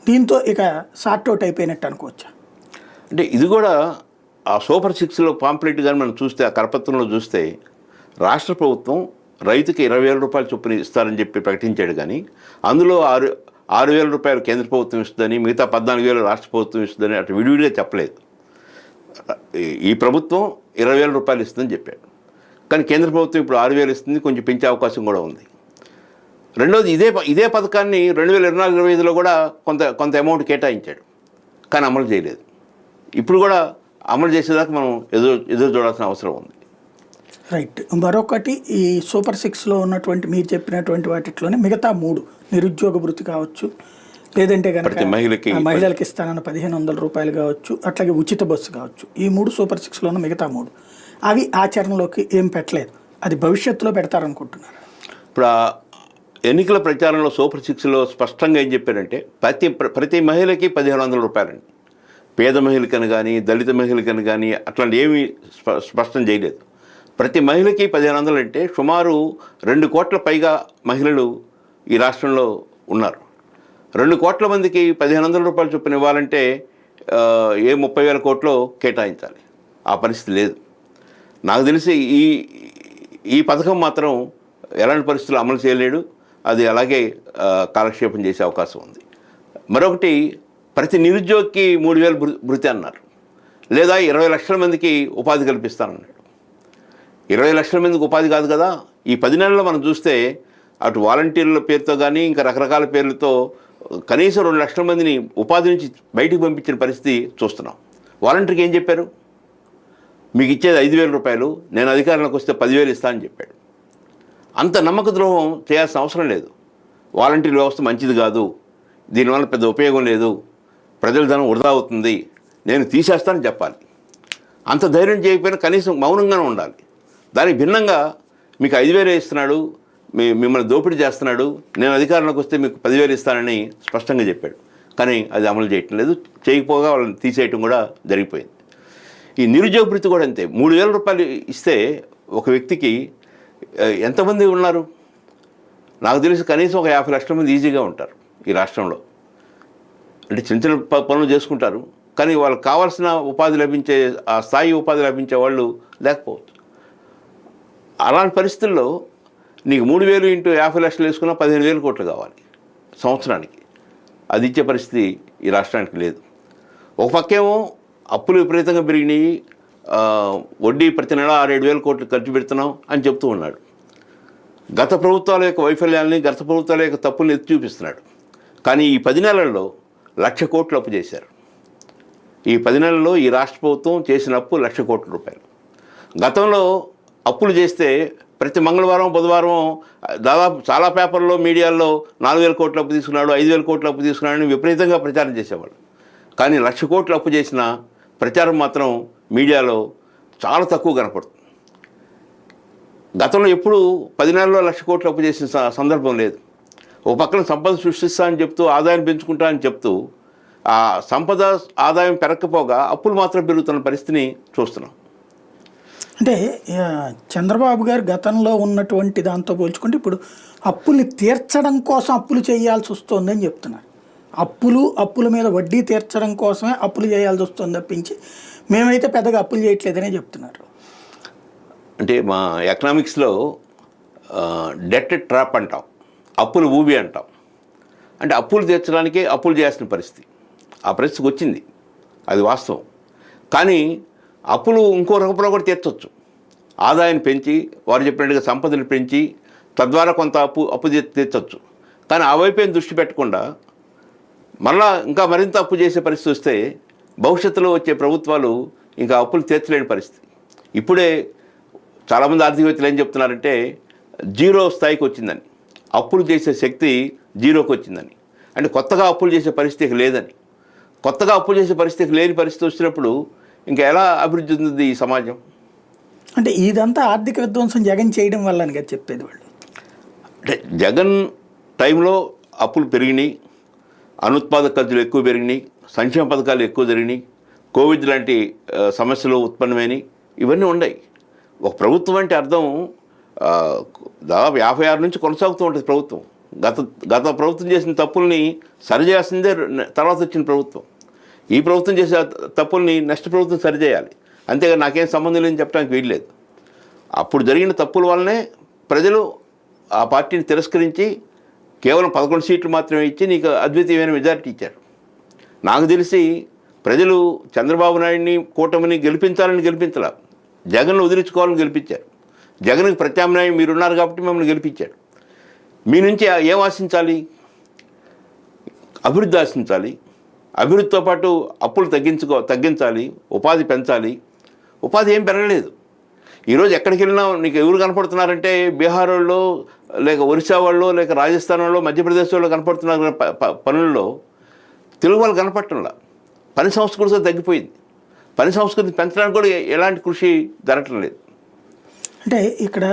దీంతో ఇక సార్ట్అవుట్ అయిపోయినట్టు అనుకోవచ్చా? అంటే ఇది కూడా ఆ సూపర్ 6లో పాంప్లెట్ కానీ మనం చూస్తే, ఆ కరపత్రంలో చూస్తే రాష్ట్ర ప్రభుత్వం రైతుకి 20,000 రూపాయలు చొప్పున ఇస్తారని చెప్పి ప్రకటించాడు. కానీ అందులో 6,000 రూపాయలు కేంద్ర ప్రభుత్వం ఇస్తుందని, మిగతా 14,000 రాష్ట్ర ప్రభుత్వం ఇస్తుందని అటు విడివిడిగా చెప్పలేదు. ఈ ప్రభుత్వం 20,000 రూపాయలు ఇస్తుందని చెప్పాడు. కానీ కేంద్ర ప్రభుత్వం ఇప్పుడు 6,000 ఇస్తుంది, కొంచెం పెంచే అవకాశం కూడా ఉంది. రెండోది, ఇదే పథకాన్ని 2024-25లో కూడా కొంత అమౌంట్ కేటాయించాడు కానీ అమలు చేయలేదు. ఇప్పుడు కూడా అమలు చేసేదాకా మనం ఎదురు చూడాల్సిన అవసరం ఉంది. రైట్. మరొకటి, ఈ సూపర్ 6లో ఉన్నటువంటి మీరు చెప్పినటువంటి వాటిలోనే మిగతా 3 నిరుద్యోగ భృతి కావచ్చు, లేదంటే కనుక మహిళలకి ఇస్తానన్న 1,500 రూపాయలు కావచ్చు, అట్లాగే ఉచిత బస్సు కావచ్చు. ఈ 3 సూపర్ 6లో ఉన్న మిగతా 3 అవి ఆచరణలోకి ఏం పెట్టలేదు. అది భవిష్యత్తులో పెడతారనుకుంటున్నారు. ఇప్పుడు ఎన్నికల ప్రచారంలో సూపర్ 6లో స్పష్టంగా ఏం చెప్పారంటే ప్రతి మహిళకి 1,500 రూపాయలండి. పేద మహిళకని కానీ, దళిత మహిళకని కానీ అట్లాంటి ఏమీ స్పష్టం చేయలేదు. ప్రతి మహిళకి 1,500 అంటే సుమారు 2 కోట్ల పైగా మహిళలు ఈ రాష్ట్రంలో ఉన్నారు. 2 కోట్ల మందికి 1,500 రూపాయలు చొప్పున ఇవ్వాలంటే 30,000 కోట్లు కేటాయించాలి. ఆ పరిస్థితి లేదు. నాకు తెలిసి ఈ పథకం మాత్రం ఎలాంటి పరిస్థితుల్లో అమలు చేయలేడు. అది అలాగే కాలక్షేపం చేసే అవకాశం ఉంది. మరొకటి, ప్రతి నిరుద్యోగికి 3,000 భృతి అన్నారు, లేదా 20 లక్షల మందికి ఉపాధి కల్పిస్తానన్నాడు. 20 లక్షల మందికి ఉపాధి కాదు కదా. ఈ 10 నెలల్లో మనం చూస్తే అటు వాలంటీర్ల పేరుతో కానీ ఇంకా రకరకాల పేర్లతో కనీసం 2 లక్షల మందిని ఉపాధి నుంచి బయటికి పంపించిన పరిస్థితి చూస్తున్నాం. వాలంటీర్కి ఏం చెప్పారు? మీకు ఇచ్చేది 5,000 రూపాయలు, నేను అధికారంలోకి వస్తే 10,000 ఇస్తానని చెప్పాడు. అంత నమ్మక ద్రోహం చేయాల్సిన అవసరం లేదు. వాలంటీర్ వ్యవస్థ మంచిది కాదు, దీనివల్ల పెద్ద ఉపయోగం లేదు, ప్రజల ధనం వృధా అవుతుంది, నేను తీసేస్తానని చెప్పాలి. అంత ధైర్యం చేయకపోయినా కనీసం మౌనంగానే ఉండాలి. దానికి భిన్నంగా మీకు 5,000 ఇస్తున్నాడు, మిమ్మల్ని దోపిడీ చేస్తున్నాడు, నేను అధికారంలోకి వస్తే మీకు 10,000 ఇస్తానని స్పష్టంగా చెప్పాడు. కానీ అది అమలు చేయటం లేదు. చేయకపోగా వాళ్ళని తీసేయటం కూడా జరిగిపోయింది. ఈ నిరుద్యోగ భృతి కూడా అంతే. 3,000 రూపాయలు ఇస్తే ఒక వ్యక్తికి ఎంతమంది ఉన్నారు? నాకు తెలిసి కనీసం ఒక 50 లక్షల మంది ఈజీగా ఉంటారు ఈ రాష్ట్రంలో. అంటే చిన్న చిన్న పనులు చేసుకుంటారు, కానీ వాళ్ళకి కావాల్సిన ఉపాధి లభించే, ఆ స్థాయి ఉపాధి లభించే వాళ్ళు లేకపోవచ్చు. అలాంటి పరిస్థితుల్లో నీకు 3,000 ఇంటూ 50 లక్షలు వేసుకున్నా 15,000 కోట్లు కావాలి సంవత్సరానికి. అది ఇచ్చే పరిస్థితి ఈ రాష్ట్రానికి లేదు. ఒక పక్కేమో అప్పులు విపరీతంగా పెరిగినాయి, వడ్డీ ప్రతి నెల 6,000-7,000 కోట్లు ఖర్చు పెడుతున్నాం అని చెప్తూ ఉన్నాడు. గత ప్రభుత్వాల యొక్క వైఫల్యాలని, గత ప్రభుత్వాల యొక్క తప్పుల్ని ఎత్తి చూపిస్తున్నాడు. కానీ ఈ 10 నెలల్లో 1,00,000 కోట్లు అప్పు చేశారు. ఈ 10 నెలల్లో ఈ రాష్ట్ర ప్రభుత్వం చేసిన అప్పు 1,00,000 కోట్ల రూపాయలు. గతంలో అప్పులు చేస్తే ప్రతి మంగళవారం, బుధవారం దాదాపు చాలా పేపర్లో, మీడియాల్లో 4,000 కోట్ల అప్పు తీసుకున్నాడు, 5,000 కోట్ల అప్పు తీసుకున్నాడని విపరీతంగా ప్రచారం చేసేవాళ్ళు. కానీ 1,00,000 కోట్ల అప్పు చేసిన ప్రచారం మాత్రం మీడియాలో చాలా తక్కువ కనపడుతుంది. గతంలో ఎప్పుడు 10 నెలల్లో 1,00,000 కోట్ల అప్పు చేసిన సందర్భం లేదు. ఒక పక్కన సంపద సృష్టిస్తా అని చెప్తూ, ఆదాయం పెంచుకుంటా అని చెప్తూ, ఆ సంపద ఆదాయం పెరగకపోగా అప్పులు మాత్రం పెరుగుతున్న పరిస్థితిని చూస్తున్నాం. అంటే చంద్రబాబు గారు గతంలో ఉన్నటువంటి దాంతో పోల్చుకుంటే ఇప్పుడు అప్పుల్ని తీర్చడం కోసం అప్పులు చేయాల్సి వస్తుందని చెప్తున్నారు. అప్పుల మీద వడ్డీ తీర్చడం కోసమే అప్పులు చేయాల్సి వస్తుంది తప్పించి మేమైతే పెద్దగా అప్పులు చేయట్లేదనే చెప్తున్నారు. అంటే మా ఎకనామిక్స్లో డెట్ ట్రాప్ అంటాం, అప్పులు ఊబి అంటాం. అంటే అప్పులు తీర్చడానికే అప్పులు చేయాల్సిన పరిస్థితి, ఆ పరిస్థితికి వచ్చింది, అది వాస్తవం. కానీ అప్పులు ఇంకో రూపంలో కూడా తీర్చవచ్చు. ఆదాయాన్ని పెంచి, వారు చెప్పినట్టుగా సంపదను పెంచి, తద్వారా కొంత అప్పు తీర్చవచ్చు. కానీ ఆ వైపేం దృష్టి పెట్టకుండా మళ్ళా ఇంకా మరింత అప్పు చేసే పరిస్థితి వస్తే భవిష్యత్తులో వచ్చే ప్రభుత్వాలు ఇంకా అప్పులు తీర్చలేని పరిస్థితి. ఇప్పుడే చాలామంది ఆర్థికవేత్తలు ఏం చెప్తున్నారంటే జీరో స్థాయికి వచ్చిందని, అప్పులు చేసే శక్తి జీరోకి వచ్చిందని. అంటే కొత్తగా అప్పులు చేసే పరిస్థితి లేదని. కొత్తగా అప్పులు చేసే పరిస్థితి లేని పరిస్థితి వచ్చినప్పుడు ఇంకా ఎలా అభివృద్ధి చెందుతుంది ఈ సమాజం? అంటే ఇదంతా ఆర్థిక విధ్వంసం జగన్ చేయడం వల్ల అని కదా చెప్పేది వాళ్ళు. అంటే జగన్ టైంలో అప్పులు పెరిగినాయి, అనుత్పాదక ఖర్చులు ఎక్కువ పెరిగినాయి, సంక్షేమ పథకాలు ఎక్కువ జరిగినాయి, కోవిడ్ లాంటి సమస్యలు ఉత్పన్నమైనవి, ఇవన్నీ ఉన్నాయి. ఒక ప్రభుత్వం అంటే అర్థం దాదాపు 56 నుంచి కొనసాగుతూ ఉంటుంది ప్రభుత్వం. గత ప్రభుత్వం చేసిన తప్పుల్ని సరిచేయాల్సిందే తర్వాత వచ్చిన ప్రభుత్వం. ఈ ప్రభుత్వం చేసే తప్పుల్ని నెక్స్ట్ ప్రభుత్వం సరిచేయాలి. అంతేగా నాకేం సంబంధం లేదని చెప్పడానికి వీల్లేదు. అప్పుడు జరిగిన తప్పుల వల్లనే ప్రజలు ఆ పార్టీని తిరస్కరించి కేవలం 11 సీట్లు మాత్రమే ఇచ్చి నీకు అద్వితీయమైన మెజారిటీ ఇచ్చారు. నాకు తెలిసి ప్రజలు చంద్రబాబు నాయుడిని కూటమిని గెలిపించాల, జగన్ను వదిలించుకోవాలని గెలిపించారు. జగన్కి ప్రత్యామ్నాయం మీరున్నారు కాబట్టి మిమ్మల్ని గెలిపించాడు. మీ నుంచి ఏం ఆశించాలి? అభివృద్ధి ఆశించాలి. అభివృద్ధితో పాటు అప్పులు తగ్గించాలి, ఉపాధి పెంచాలి. ఉపాధి ఏం పెరగలేదు. ఈరోజు ఎక్కడికి వెళ్ళినా నీకు ఎవరు కనపడుతున్నారంటే బీహార్ వాళ్ళు, లేక ఒరిస్సా వాళ్ళు, లేక రాజస్థాన్ వాళ్ళు, మధ్యప్రదేశ్ వాళ్ళు కనపడుతున్నారు పనుల్లో. తెలుగు వాళ్ళు కనపడటంలా. పని సంస్కృతి తగ్గిపోయింది. పని సంస్కృతి పెంచడానికి కూడా ఎలాంటి కృషి జరగటం లేదు. అంటే ఇక్కడ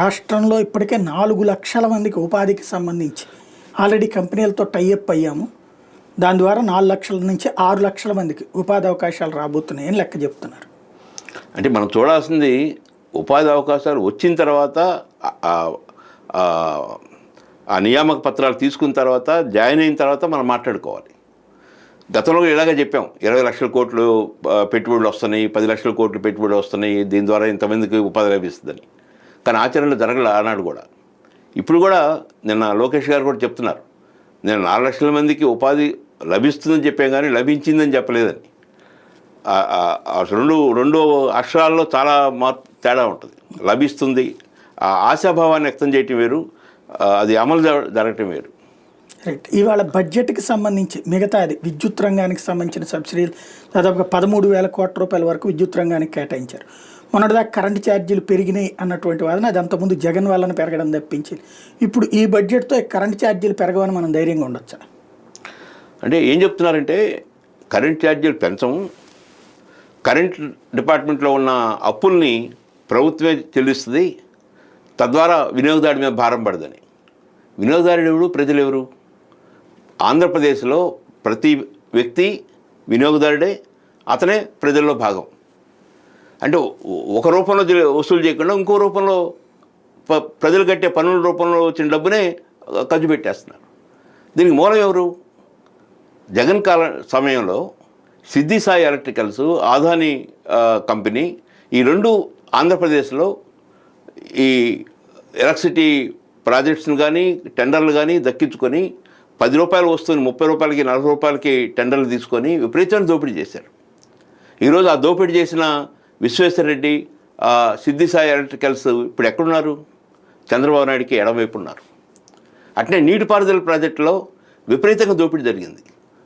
రాష్ట్రంలో ఇప్పటికే 4 లక్షల మందికి ఉపాధికి సంబంధించి ఆల్రెడీ కంపెనీలతో టైఅప్ అయ్యాము. దాని ద్వారా 4 లక్షల నుంచి 6 లక్షల మందికి ఉపాధి అవకాశాలు రాబోతున్నాయని లెక్క చెప్తున్నారు. అంటే మనం చూడాల్సింది ఉపాధి అవకాశాలు వచ్చిన తర్వాత, ఆ నియామక పత్రాలు తీసుకున్న తర్వాత, జాయిన్ అయిన తర్వాత మనం మాట్లాడుకోవాలి. గతంలో ఇలాగే చెప్పాం, 20 లక్షల కోట్లు పెట్టుబడులు వస్తున్నాయి, 10 లక్షల కోట్లు పెట్టుబడులు వస్తున్నాయి, దీని ద్వారా ఇంతమందికి ఉపాధి లభిస్తుందని. కానీ ఆచరణలో జరగలే ఆనాడు కూడా. ఇప్పుడు కూడా నిన్న లోకేష్ గారు కూడా చెప్తున్నారు, నేను 4 లక్షల మందికి ఉపాధి లభిస్తుందని చెప్పాను కానీ లభించిందని చెప్పలేదని. రెండు అక్షరాల్లో చాలా తేడా ఉంటుంది. లభిస్తుంది, ఆ ఆశాభావాన్ని వ్యక్తం చేయటం వేరు, అది అమలు జరగటం వేరు. రైట్. ఇవాళ బడ్జెట్కి సంబంధించి మిగతాది విద్యుత్ రంగానికి సంబంధించిన సబ్సిడీలు దాదాపుగా 13,000 కోట్ల రూపాయల వరకు విద్యుత్ రంగానికి కేటాయించారు. మొన్నటిదాకా కరెంటు ఛార్జీలు పెరిగినాయి అన్నటువంటి వాదన, అది అంతకుముందు జగన్ వలన పెరగడం తప్పించింది. ఇప్పుడు ఈ బడ్జెట్తో కరెంటు ఛార్జీలు పెరగవని మనం ధైర్యంగా ఉండొచ్చా? అంటే ఏం చెప్తున్నారంటే కరెంట్ ఛార్జీలు పెంచము, కరెంట్ డిపార్ట్మెంట్లో ఉన్న అప్పుల్ని ప్రభుత్వమే చెల్లిస్తుంది, తద్వారా వినియోగదారుడి మీద భారం పడదని. వినియోగదారుడు ఎవరు? ప్రజలు ఎవరు? ఆంధ్రప్రదేశ్లో ప్రతి వ్యక్తి వినియోగదారుడే, అతనే ప్రజల్లో భాగం. అంటే ఒక రూపంలో వసూలు చేయకుండా ఇంకో రూపంలో ప్రజలు కట్టే పన్నుల రూపంలో వచ్చిన డబ్బునే ఖర్చు పెట్టేస్తున్నారు. దీనికి మూలం ఎవరు? జగన్ సమయంలో సిద్ధి సాయి ఎలక్ట్రికల్స్, ఆదాని కంపెనీ, ఈ రెండు ఆంధ్రప్రదేశ్లో ఈ ఎలక్ట్రిసిటీ ప్రాజెక్ట్స్ని కానీ టెండర్లు కానీ దక్కించుకొని 10 రూపాయల వస్తువుని 30 రూపాయలకి 40 రూపాయలకి టెండర్లు తీసుకొని విపరీతమైన దోపిడీ చేశారు. ఈరోజు ఆ దోపిడీ చేసిన విశ్వేశ్వరరెడ్డి, సిద్ధి సాయి ఎలక్ట్రికల్స్ ఇప్పుడు ఎక్కడున్నారు? చంద్రబాబు నాయుడికి ఎడమవైపు ఉన్నారు. అట్నే నీటిపారుదల ప్రాజెక్టులో విపరీతంగా దోపిడీ జరిగింది.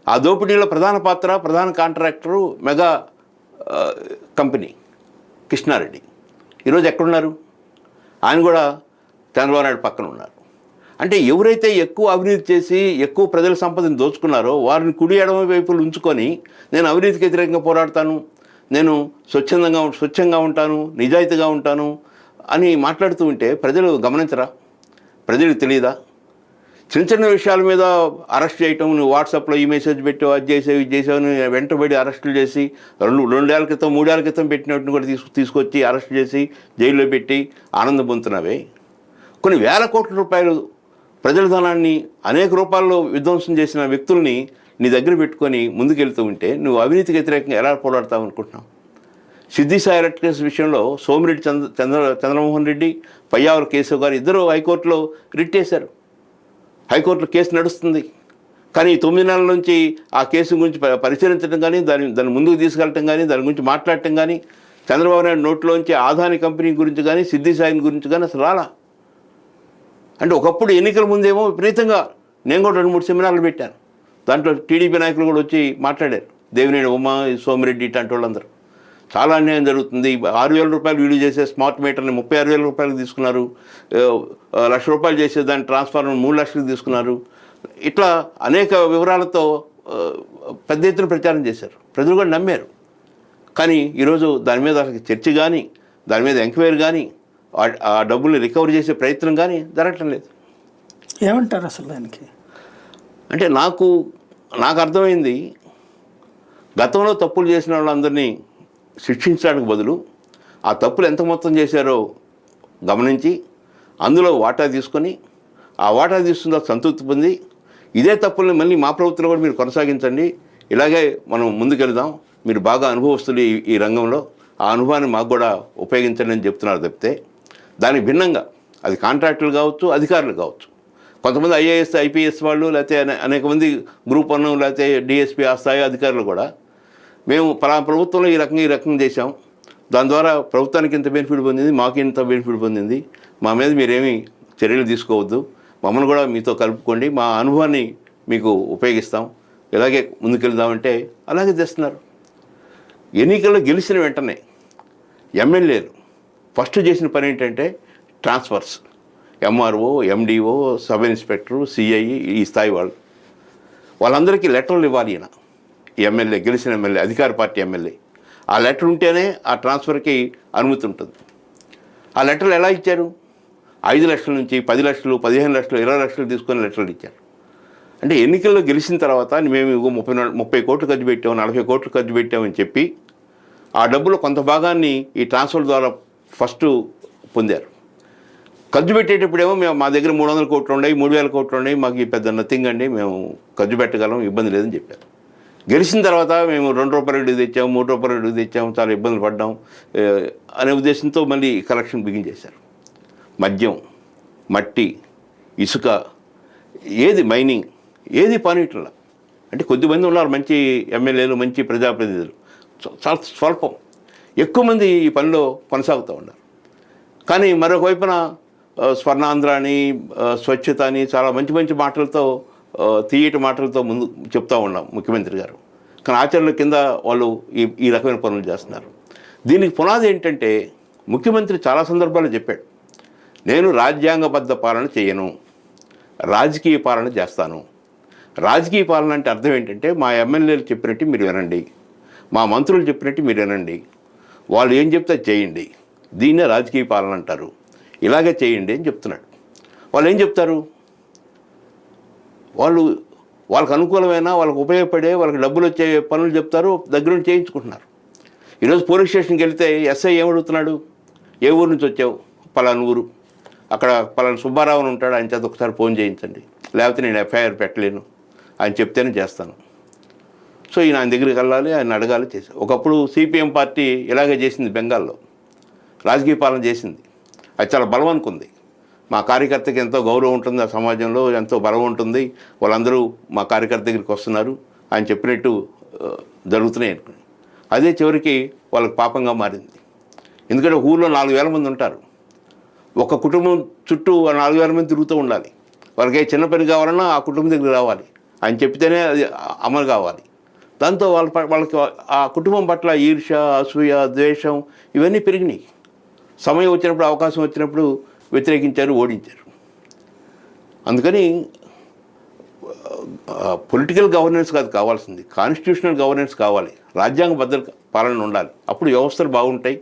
ఆ దోపిడీలో ప్రధాన కాంట్రాక్టరు మెగా కంపెనీ కృష్ణారెడ్డి. ఈరోజు ఎక్కడున్నారు? ఆయన కూడా చంద్రబాబు నాయుడు పక్కన ఉన్నారు. అంటే ఎవరైతే ఎక్కువ అవినీతి చేసి ఎక్కువ ప్రజల సంపదను దోచుకున్నారో వారిని ఎడమ వైపులు ఉంచుకొని నేను అవినీతికి వ్యతిరేకంగా పోరాడతాను, నేను స్వచ్ఛంగా ఉంటాను, నిజాయితీగా ఉంటాను అని మాట్లాడుతూ ఉంటే ప్రజలు గమనించరా? ప్రజలకు తెలియదా? చిన్న విషయాల మీద అరెస్ట్ చేయటం, నువ్వు వాట్సాప్లో ఈ మెసేజ్ పెట్టావు, అది చేసావు, ఇది చేసావు, వెంటబడి అరెస్టులు చేసి 2 ఏళ్ల క్రితం 3 ఏళ్ల క్రితం పెట్టినట్టు కూడా తీసుకొచ్చి అరెస్ట్ చేసి జైల్లో పెట్టి ఆనందం పొందుతున్నావే. కొన్ని వేల కోట్ల రూపాయలు ప్రజల ధనాన్ని అనేక రూపాయల్లో విధ్వంసం చేసిన వ్యక్తుల్ని నీ దగ్గర పెట్టుకొని ముందుకెళ్తూ ఉంటే నువ్వు అవినీతికి వ్యతిరేకంగా ఎలా పోరాడతావు అనుకుంటున్నావు? సిద్ధి సాయి ఎలక్ట్రికల్స్ విషయంలో సోమిరెడ్డి చంద్రమోహన్ రెడ్డి, పయ్యావుల కేశవ్ గారు ఇద్దరు హైకోర్టులో రిట్ చేశారు. హైకోర్టులో కేసు నడుస్తుంది. కానీ ఈ 9 నెలల నుంచి ఆ కేసు గురించి పరిశీలించడం కానీ, దాన్ని ముందుకు తీసుకెళ్ళటం కానీ, దాని గురించి మాట్లాడటం కానీ, చంద్రబాబు నాయుడు నోట్లోంచి ఆదాని కంపెనీ గురించి కానీ, సిద్ధి సాయి గురించి కానీ అసలు రాలా. అంటే ఒకప్పుడు ఎన్నికల ముందేమో విపరీతంగా నేను కూడా 2-3 సెమినార్లు పెట్టాను. దాంట్లో టీడీపీ నాయకులు కూడా వచ్చి మాట్లాడారు. దేవినేని ఉమా, సోమిరెడ్డి ఇట్లాంటి వాళ్ళందరూ. చాలా అన్యాయం జరుగుతుంది. 6,000 రూపాయలు వీడియో చేసే స్మార్ట్ మీటర్ని 36,000 రూపాయలకు తీసుకున్నారు. 1,00,000 రూపాయలు చేసే దాని ట్రాన్స్ఫార్మర్ 3 లక్షలకు తీసుకున్నారు. ఇట్లా అనేక వివరాలతో పెద్ద ఎత్తున ప్రచారం చేశారు. ప్రజలు కూడా నమ్మారు. కానీ ఈరోజు దాని మీద అసలు చర్చ కానీ, దాని మీద ఎంక్వైరీ కానీ, ఆ డబ్బుల్ని రికవర్ చేసే ప్రయత్నం కానీ జరగటం లేదు. ఏమంటారు అసలు దానికి? అంటే నాకు అర్థమైంది, గతంలో తప్పులు చేసిన వాళ్ళందరినీ శిక్షించడానికి బదులు ఆ తప్పులు ఎంత మొత్తం చేశారో గమనించి అందులో వాటా తీసుకొని, ఆ వాటా తీసుకున్న సంతృప్తి పొంది, ఇదే తప్పుల్ని మళ్ళీ మా ప్రభుత్వంలో కూడా మీరు కొనసాగించండి, ఇలాగే మనం ముందుకెళ్దాం, మీరు బాగా అనుభవస్తులు ఈ రంగంలో, ఆ అనుభవాన్ని మాకు కూడా ఉపయోగించండి అని చెప్తున్నారు తప్పితే, దానికి భిన్నంగా అది కాంట్రాక్టులు కావచ్చు, అధికారులు కావచ్చు, కొంతమంది ఐఏఎస్, ఐపీఎస్ వాళ్ళు, లేకపోతే అనేక మంది గ్రూప్ 1 లేకపోతే డిఎస్పీ ఆ స్థాయి అధికారులు కూడా మేము పలానా ప్రభుత్వంలో ఈ రకంగా చేశాం, దాని ద్వారా ప్రభుత్వానికి ఇంత బెనిఫిట్ పొందింది, మాకు ఇంత బెనిఫిట్ పొందింది, మా మీద మీరేమీ చర్యలు తీసుకోవద్దు, మమ్మల్ని కూడా మీతో కలుపుకోండి, మా అనుభవాన్ని మీకు ఉపయోగిస్తాం, ఇలాగే ముందుకెళ్దామంటే అలాగే చేస్తున్నారు. ఎన్నికల్లో గెలిచిన వెంటనే ఎమ్మెల్యేలు ఫస్ట్ చేసిన పని ఏంటంటే transfers. MRO, MDO, sub inspector, CI, ఈ స్థాయి వాళ్ళందరికీ లెటర్లు ఇవ్వాలి. ఈయన ఎమ్మెల్యే, గెలిచిన ఎమ్మెల్యే, అధికార పార్టీ ఎమ్మెల్యే, ఆ లెటర్ ఉంటేనే ఆ ట్రాన్స్ఫర్కి అనుమతి ఉంటుంది. ఆ లెటర్లు ఎలా ఇచ్చారు? 5 లక్షల నుంచి 10 లక్షలు, 15 లక్షలు, 20 లక్షలు తీసుకొని లెటర్లు ఇచ్చారు. అంటే ఎన్నికల్లో గెలిచిన తర్వాత మేము 30 కోట్లు ఖర్చు పెట్టాము, 40 కోట్లు ఖర్చు పెట్టామని చెప్పి ఆ డబ్బులో కొంత భాగాన్ని ఈ ట్రాన్స్ఫర్ ద్వారా ఫస్ట్ పొందారు. ఖర్చు పెట్టేటప్పుడేమో మా దగ్గర 300 కోట్లు ఉన్నాయి, 3,000 కోట్లు ఉన్నాయి, మాకు ఈ పెద్ద నథింగ్ అండి, మేము ఖర్చు పెట్టగలం, ఇబ్బంది లేదని చెప్పారు. గెలిచిన తర్వాత మేము 2 రూపాయలు అడుగు తెచ్చాము, 3 రూపాయలు అడుగు తెచ్చాము, చాలా ఇబ్బందులు పడ్డాం అనే ఉద్దేశంతో మళ్ళీ కలెక్షన్ బిగించేశారు. మద్యం, మట్టి, ఇసుక, ఏది మైనింగ్, ఏది పనిట్లా. అంటే కొద్దిమంది ఉన్నారు మంచి ఎమ్మెల్యేలు, మంచి ప్రజాప్రతినిధులు, చాలా స్వల్పం. ఎక్కువ మంది ఈ పనిలో కొనసాగుతూ ఉన్నారు. కానీ మరొక వైపున స్వర్ణాంధ్ర అని, స్వచ్ఛత అని చాలా మంచి మంచి మాటలతో, తీయటి మాటలతో ముందు చెప్తూ ఉన్నాం ముఖ్యమంత్రి గారు. కానీ ఆచరణ కింద వాళ్ళు ఈ రకమైన పనులు చేస్తున్నారు. దీనికి పునాది ఏంటంటే ముఖ్యమంత్రి చాలా సందర్భాల్లో చెప్పాడు, నేను రాజ్యాంగబద్ధ పాలన చేయను, రాజకీయ పాలన చేస్తాను. రాజకీయ పాలన అంటే అర్థం ఏంటంటే మా ఎమ్మెల్యేలు చెప్పినట్టు మీరు వినండి, మా మంత్రులు చెప్పినట్టు మీరు వినండి, వాళ్ళు ఏం చెప్తే చేయండి, దీన్నే రాజకీయ పాలన అంటారు, ఇలాగే చేయండి అని చెప్తున్నాడు. వాళ్ళు ఏం చెప్తారు? వాళ్ళకు అనుకూలమైన, వాళ్ళకు ఉపయోగపడే, వాళ్ళకి డబ్బులు వచ్చే పనులు చెప్తారు, దగ్గర నుంచి చేయించుకుంటున్నారు. ఈరోజు పోలీస్ స్టేషన్కి వెళ్తే ఎస్ఐ ఏమడుగుతున్నాడు? ఏ ఊరు నుంచి వచ్చావు? పలానా ఊరు, అక్కడ పలానా సుబ్బారావు ఉంటాడు, ఆయన చేత ఒకసారి ఫోన్ చేయించండి, లేకపోతే నేను ఎఫ్ఐఆర్ పెట్టలేను, ఆయన చెప్తేనే చేస్తాను. సో ఈయన ఆయన దగ్గరికి వెళ్ళాలి, ఆయన అడగాలి, చేసి. ఒకప్పుడు సిపిఎం పార్టీ ఇలాగే చేసింది, బెంగాల్లో రాజకీయ పాలన చేసింది. అది చాలా బలం అనుకుంది. మా కార్యకర్తకి ఎంతో గౌరవం ఉంటుంది, ఆ సమాజంలో ఎంతో బలం ఉంటుంది, వాళ్ళందరూ మా కార్యకర్త దగ్గరికి వస్తున్నారు, ఆయన చెప్పినట్టు జరుగుతున్నాయి అనుకుని. అదే చివరికి వాళ్ళకి పాపంగా మారింది. ఎందుకంటే ఊళ్ళో 4,000 మంది ఉంటారు, ఒక కుటుంబం చుట్టూ 4,000 మంది తిరుగుతూ ఉండాలి. వాళ్ళకి చిన్న పని కావాలన్నా ఆ కుటుంబం దగ్గర రావాలి, ఆయన చెప్తేనే అది అమలు కావాలి. దాంతో వాళ్ళకి ఆ కుటుంబం పట్ల ఈర్ష్య, అసూయ, ద్వేషం ఇవన్నీ పెరిగినాయి. సమయం వచ్చినప్పుడు, అవకాశం వచ్చినప్పుడు వ్యతిరేకించారు, ఓడించారు. అందుకని పొలిటికల్ గవర్నెన్స్ కాదు కావాల్సింది, కాన్స్టిట్యూషనల్ గవర్నెన్స్ కావాలి, రాజ్యాంగబద్ధ పాలన ఉండాలి. అప్పుడు వ్యవస్థలు బాగుంటాయి.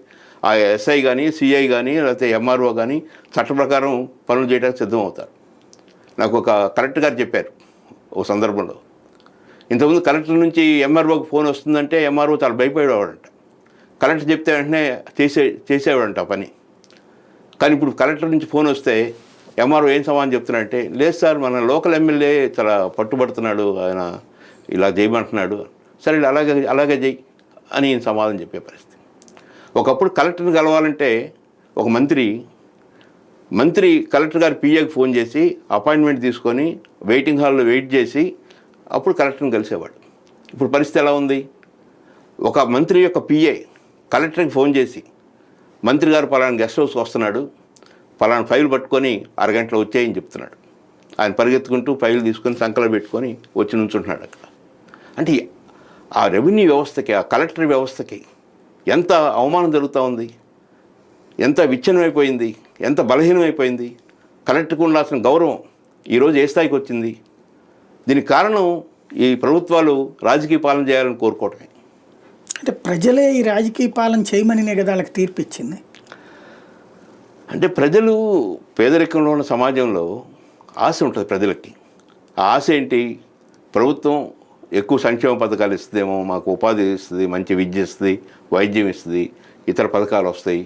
ఆ ఎస్ఐ కానీ, సిఐ కానీ, లేకపోతే ఎంఆర్ఓ కానీ చట్ట ప్రకారం పనులు చేయడానికి సిద్ధం అవుతారు. నాకు ఒక కలెక్టర్ గారు చెప్పారు ఓ సందర్భంలో, ఇంతకుముందు కలెక్టర్ నుంచి ఎంఆర్ఓకి ఫోన్ వస్తుందంటే ఎంఆర్ఓ చాలా భయపడేవాడంట. కలెక్టర్ చెప్తే వెంటనే చేసేవాడంట ఆ పని. కానీ ఇప్పుడు కలెక్టర్ నుంచి ఫోన్ వస్తే ఎంఆర్ఓ ఏం సమాధానం చెప్తున్నాడంటే, లేదు సార్, మన లోకల్ ఎమ్మెల్యే చాలా పట్టుబడుతున్నాడు, ఆయన ఇలా చేయమంటున్నాడు, సరే అలాగే చెయ్యి అని సమాధానం చెప్పే పరిస్థితి. ఒకప్పుడు కలెక్టర్ని కలవాలంటే ఒక మంత్రి కలెక్టర్ గారి పిఏకి ఫోన్ చేసి అపాయింట్మెంట్ తీసుకొని వెయిటింగ్ హాల్లో వెయిట్ చేసి అప్పుడు కలెక్టర్ని కలిసేవాడు. ఇప్పుడు పరిస్థితి ఎలా ఉంది? ఒక మంత్రి యొక్క పిఏ కలెక్టర్కి ఫోన్ చేసి మంత్రి గారు పలానా గెస్ట్ హౌస్కి వస్తున్నాడు, పలానా ఫైల్ పట్టుకొని అరగంటలో వచ్చేయని చెప్తున్నాడు. ఆయన పరిగెత్తుకుంటూ ఫైల్ తీసుకొని సంకలో పెట్టుకొని వచ్చి నుంచుంటున్నాడు అక్కడ. అంటే ఆ రెవెన్యూ వ్యవస్థకి, ఆ కలెక్టర్ వ్యవస్థకి ఎంత అవమానం జరుగుతూ ఉంది, ఎంత విచ్ఛిన్నమైపోయింది, ఎంత బలహీనమైపోయింది. కలెక్టర్కి ఉండాల్సిన గౌరవం ఈరోజు ఏ స్థాయికి వచ్చింది? దీనికి కారణం ఈ ప్రభుత్వాలు రాజకీయ పాలన చేయాలని కోరుకోవటమే. అంటే ప్రజలే ఈ రాజకీయ పాలన చేయమనినే కదా వాళ్ళకి తీర్పు ఇచ్చింది. అంటే ప్రజలు పేదరికంలో ఉన్న సమాజంలో ఆశ ఉంటుంది ప్రజలకి. ఆ ఆశ ఏంటి? ప్రభుత్వం ఎక్కువ సంక్షేమ పథకాలు ఇస్తుందేమో, మాకు ఉపాధి ఇస్తుంది, మంచి విద్య ఇస్తుంది, వైద్యం ఇస్తుంది, ఇతర పథకాలు వస్తాయి,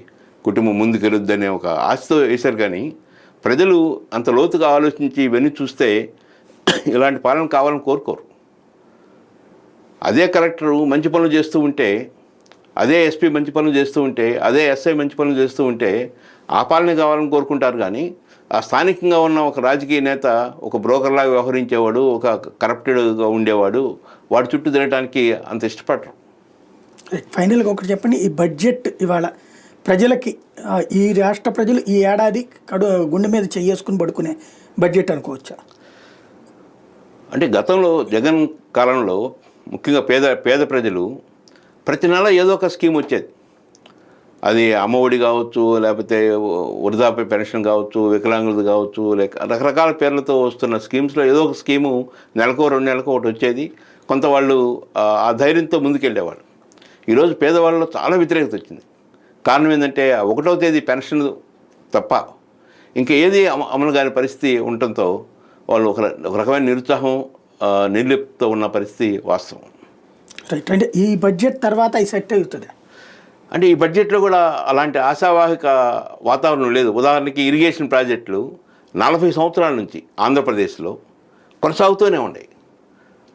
కుటుంబం ముందుకెళ్ళొద్దనే ఒక ఆశతో వేశారు. కానీ ప్రజలు అంత లోతుగా ఆలోచించి ఇవన్నీ చూస్తే ఇలాంటి పాలన కావాలని కోరుకోరు. అదే కలెక్టరు మంచి పనులు చేస్తూ ఉంటే, అదే ఎస్పీ మంచి పనులు చేస్తూ ఉంటే, అదే ఎస్ఐ మంచి పనులు చేస్తూ ఉంటే ఆ పాలన కావాలని కోరుకుంటారు. కానీ ఆ స్థానికంగా ఉన్న ఒక రాజకీయ నేత ఒక బ్రోకర్లాగా వ్యవహరించేవాడు, ఒక కరప్టెడ్గా ఉండేవాడు, వాడి చుట్టూ తిరగడానికి అంత ఇష్టపడరు. ఫైనల్గా ఒకటి చెప్పండి, ఈ బడ్జెట్ ఇవాళ ప్రజలకి ఈ రాష్ట్ర ప్రజలు ఈ ఏడాది గుండె మీద చేసుకుని పడుకునే బడ్జెట్ అనుకోవచ్చా? అంటే గతంలో జగన్ కాలంలో ముఖ్యంగా పేద ప్రజలు ప్రతి నెల ఏదో ఒక స్కీమ్ వచ్చేది. అది అమ్మఒడి కావచ్చు, లేకపోతే వృద్ధాప్య పెన్షన్ కావచ్చు, వికలాంగులది కావచ్చు, లేక రకరకాల పేర్లతో వస్తున్న స్కీమ్స్లో ఏదో ఒక స్కీము నెలకో 2 నెలలకు ఒకటి వచ్చేది. కొంత వాళ్ళు ఆ ధైర్యంతో ముందుకెళ్ళేవాళ్ళు. ఈరోజు పేదవాళ్ళలో చాలా వ్యతిరేకత వచ్చింది. కారణం ఏంటంటే 1వ తేదీ పెన్షన్ తప్ప ఇంకా ఏది అమలు కాని పరిస్థితి ఉండటంతో వాళ్ళు ఒక రకమైన నిరుత్సాహం, నిర్లిప్త ఉన్న పరిస్థితి వాస్తవం. రైట్. అంటే ఈ బడ్జెట్ తర్వాత ఈ సెట్ అవుతుంది. అంటే ఈ బడ్జెట్లో కూడా అలాంటి ఆశావాహిక వాతావరణం లేదు. ఉదాహరణకి ఇరిగేషన్ ప్రాజెక్టులు 40 సంవత్సరాల నుంచి ఆంధ్రప్రదేశ్లో కొనసాగుతూనే ఉన్నాయి.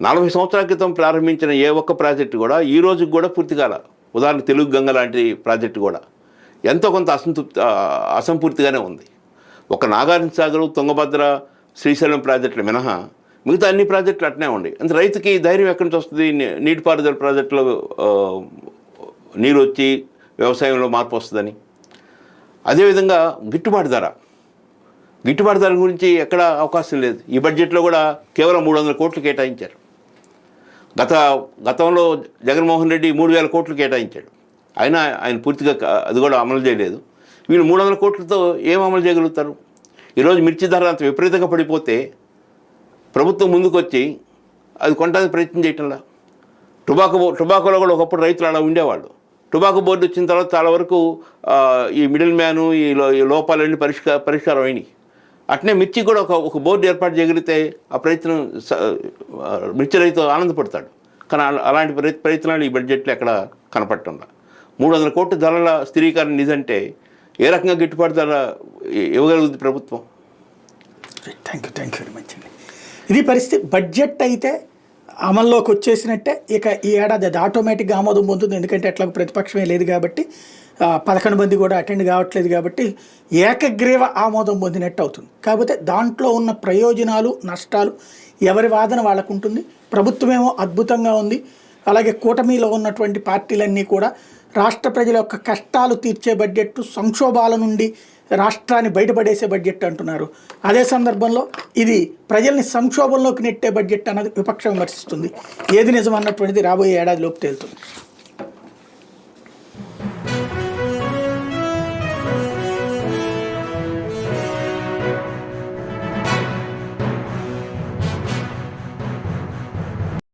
40 సంవత్సరాల క్రితం ప్రారంభించిన ఏ ఒక్క ప్రాజెక్టు కూడా ఈ రోజుకి కూడా పూర్తి కాల. ఉదాహరణ తెలుగు గంగ లాంటి ప్రాజెక్టు కూడా ఎంతో కొంత అసంపూర్తిగానే ఉంది. ఒక నాగార్జున సాగర్, తుంగభద్ర, శ్రీశైలం ప్రాజెక్టులు మినహా మిగతా అన్ని ప్రాజెక్టులు అట్నే ఉన్నాయి. అంటే రైతుకి ధైర్యం ఎక్కడి నుంచి వస్తుంది? నీటిపారుదల ప్రాజెక్టులో నీరు వచ్చి వ్యవసాయంలో మార్పు వస్తుందని. అదేవిధంగా గిట్టుబాటు ధర గురించి ఎక్కడ అవకాశం లేదు. ఈ బడ్జెట్లో కూడా కేవలం 300 కోట్లు కేటాయించారు. గతంలో జగన్మోహన్ రెడ్డి 3000 కోట్లు కేటాయించాడు. అయినా ఆయన పూర్తిగా అది కూడా అమలు చేయలేదు. వీళ్ళు 300 కోట్లతో ఏం అమలు చేయగలుగుతారు? ఈరోజు మిర్చి ధర అంత విపరీతంగా పడిపోతే ప్రభుత్వం ముందుకొచ్చి అది కొనడానికి ప్రయత్నం చేయటంలా. టొబాకోలో కూడా ఒకప్పుడు రైతులు అలా ఉండేవాళ్ళు. టొబాకో బోర్డు వచ్చిన తర్వాత చాలా వరకు ఈ మిడిల్ మ్యాను, ఈ లోపాలన్నీ పరిష్కారం అయినాయి. అట్నే మిర్చి కూడా ఒక బోర్డు ఏర్పాటు చేయగలిగితే ఆ ప్రయత్నం మిర్చి రైతు ఆనందపడతాడు. కానీ అలాంటి ప్రయత్నాలు ఈ బడ్జెట్లో ఎక్కడ కనపడటంలా. 300 కోట్ల ధరల స్థిరీకరణ నిధి అంటే ఏ రకంగా గిట్టుబాటు ధర ఇవ్వగలుగుతుంది ప్రభుత్వం? థ్యాంక్ యూ వెరీ మచ్ అండి. ఇది పరిస్థితి. బడ్జెట్ అయితే అమల్లోకి వచ్చేసినట్టే. ఇక ఈ ఏడాది అది ఆటోమేటిక్గా ఆమోదం పొందుతుంది. ఎందుకంటే ఎట్లా ప్రతిపక్షమే లేదు కాబట్టి, 11 మంది కూడా అటెండ్ కావట్లేదు కాబట్టి ఏకగ్రీవ ఆమోదం పొందినట్టు అవుతుంది. కాకపోతే దాంట్లో ఉన్న ప్రయోజనాలు, నష్టాలు ఎవరి వాదన వాళ్ళకు ఉంటుంది. ప్రభుత్వమేమో అద్భుతంగా ఉంది. అలాగే కూటమిలో ఉన్నటువంటి పార్టీలన్నీ కూడా రాష్ట్ర ప్రజల యొక్క కష్టాలు తీర్చే బడ్జెట్, సంక్షోభాల నుండి రాష్ట్రాన్ని బయటపడేసే బడ్జెట్ అంటున్నారు. అదే సందర్భంలో ఇది ప్రజల్ని సంక్షోభంలోకి నెట్టే బడ్జెట్ అన్నది విపక్షం విమర్శిస్తుంది. ఏది నిజం అన్నటువంటిది రాబోయే ఏడాదిలోపు తేలుతుంది.